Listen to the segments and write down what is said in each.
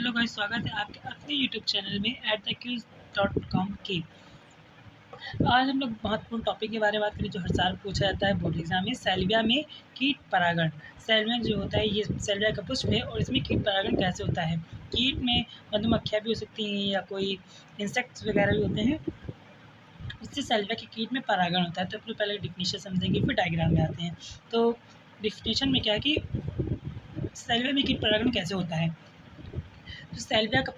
Hello guys, स्वागत है आपके अपने यूट्यूब चैनल में @thequiz.com के। आज हम लोग महत्वपूर्ण टॉपिक के बारे में बात करें जो हर साल पूछा जाता है बोर्ड एग्जाम में। सैल्विया में कीट परागण। सैल्विया जो होता है ये सैल्विया का पुष्प है और इसमें कीट परागण कैसे होता है। कीट में मधुमक्खियाँ भी हो सकती हैं या कोई इंसेक्ट्स वगैरह भी होते हैं। इससे सैल्विया के कीट में परागण होता है। तो अपने पहले डिफिनेशन समझेंगे, फिर डायग्राम में आते हैं। तो डिफिनेशन में क्या है कि सैल्विया में कीट परागण कैसे होता है। जो सैल्विया का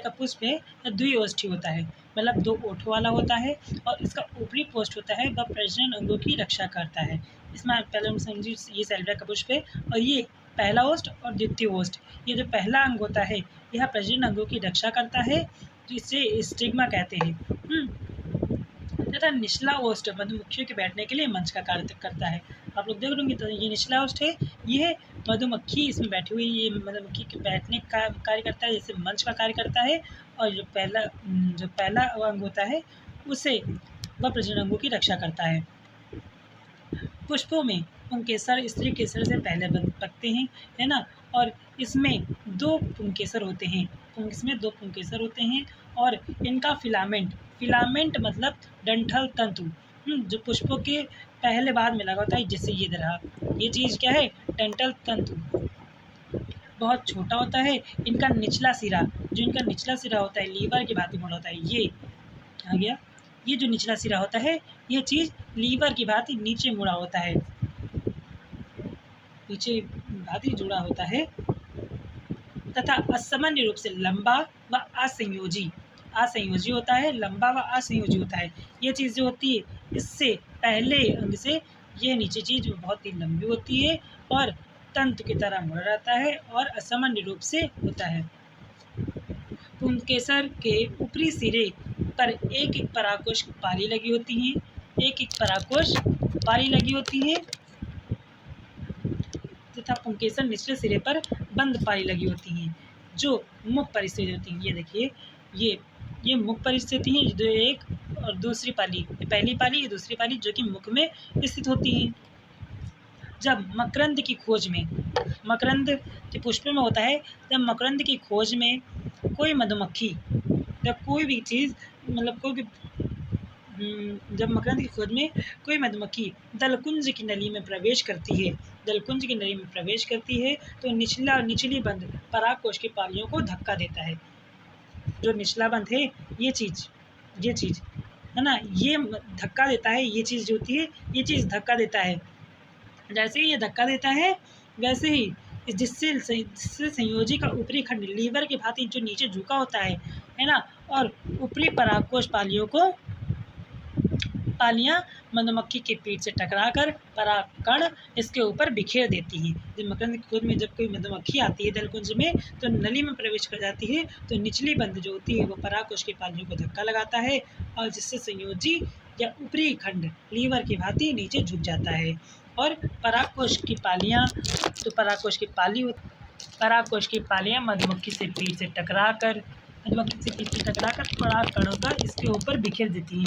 पुष्प है यह द्विओष्ठी होता है, मतलब दो ओठों वाला होता है और इसका ऊपरी पोस्ट होता है वह प्रजनन अंगों की रक्षा करता है। इसमें पहले हम समझिए ये सैल्विया का पुष्प है और ये पहला ओष्ठ और द्वितीय ओष्ठ, ये जो पहला अंग होता है यह प्रजनन अंगों की रक्षा करता है, जिसे स्टिग्मा कहते हैं। तथा निचला ओष्ठ मधुमक्खियों के बैठने के लिए मंच का कार्य करता है। आप लोग देख रहे होंगे तो ये निचला ओष्ठ है, ये मधुमक्खी इसमें बैठी हुई, ये मधुमक्खी के बैठने का कार्य करता है, जैसे मंच का कार्य करता है। और जो पहला अंग होता है उसे वह प्रजनन अंगों की रक्षा करता है। पुष्पों में पुंकेसर स्त्री केसर से पहले पकते हैं, है ना। और इसमें दो पुंकेसर होते हैं, और इनका फिलामेंट मतलब डंठल तंतु, जो पुष्पों के पहले बाद में लगा होता है, जैसे ये रहा, ये चीज़ क्या है, डंठल तंतु बहुत छोटा होता है। इनका निचला सिरा होता है लीवर की भांति मुड़ा होता है। ये आ गया, ये जो निचला सिरा होता है ये चीज़ लीवर की भांति नीचे मुड़ा होता है, नीचे भांति जुड़ा होता है, तथा असामान्य रूप से लंबा व असंयोजी होता है। लंबा व असंयोजी होता है। ये चीज़ जो होती है इससे पहले अंग से ये नीचे चीज़ बहुत ही लंबी होती है और तंतु की तरह मुड़ा रहता है और असामान्य रूप से होता है। पुंकेसर के ऊपरी सिरे पर एक परागकोश पाली लगी होती है, तथा पुंकेसर निचले सिरे पर बंद पाली लगी होती हैं, जो मुख परिस्थिति होती है। ये देखिए, ये मुख परिस्थिति है, जो एक और दूसरी पाली, पहली पाली, ये दूसरी पाली, जो कि मुख में स्थित होती हैं। जब मकरंद की खोज में, मकरंद के पुष्प में होता है, जब मकरंद की खोज में कोई मधुमक्खी, जब कोई भी चीज़ मतलब कोई भी जब मकरंद की खोज में कोई मधुमक्खी दलकुंज की नली में प्रवेश करती है, तो निचली बंद परागकोश की पालियों को धक्का देता है। जो निचला बंद है ये चीज़ है ना, ये धक्का देता है। ये चीज़ जो होती है ये चीज़ धक्का देता है। जैसे ही ये धक्का देता है वैसे ही जिससे संयोजी का ऊपरी खंड लीवर की भांति जो नीचे झुका होता है ना, और ऊपरी परागकोश पालियाँ मधुमक्खी के पीठ से टकराकर परागकण इसके ऊपर बिखेर देती हैं। जब मकरंद की खोज में जब कोई मधुमक्खी आती है दलकुंज में, तो नली में प्रवेश कर जाती है, तो निचली बंद जो होती है वो परागकोश की पालियों को धक्का लगाता है और जिससे संयोजी या ऊपरी खंड लीवर की भांति नीचे झुक जाता है और परागकोश की पालियाँ मधुमक्खी से पीठ से टकराकर परागकणों का इसके ऊपर बिखेर देती हैं।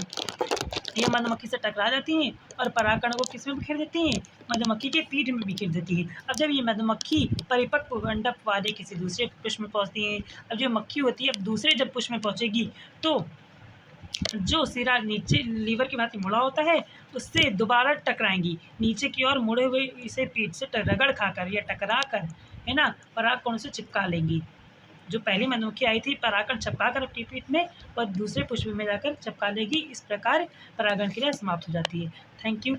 ये मधुमक्खी से टकरा जाती हैं और परागकण को किस में बिखेर देती हैं, मधुमक्खी के पीठ में बिखेर देती हैं। अब जब ये मधुमक्खी परिपक्व मंडप वाले किसी दूसरे पुष्प में पहुंचती है, अब जो मक्खी होती है अब दूसरे जब पुष्प में पहुंचेगी तो जो सिरा नीचे लीवर की भांति मुड़ा होता है उससे दोबारा टकराएंगी, नीचे की ओर मुड़े हुए इसे पीठ से रगड़ खाकर या टकरा कर, है ना, परागकण से चिपका लेंगी। जो पहली मधुमक्खी आई थी परागकण चिपका कर अपनी पीठ में, वह दूसरे पुष्प में जाकर चिपका लेगी। इस प्रकार परागण क्रिया समाप्त हो जाती है। Thank you.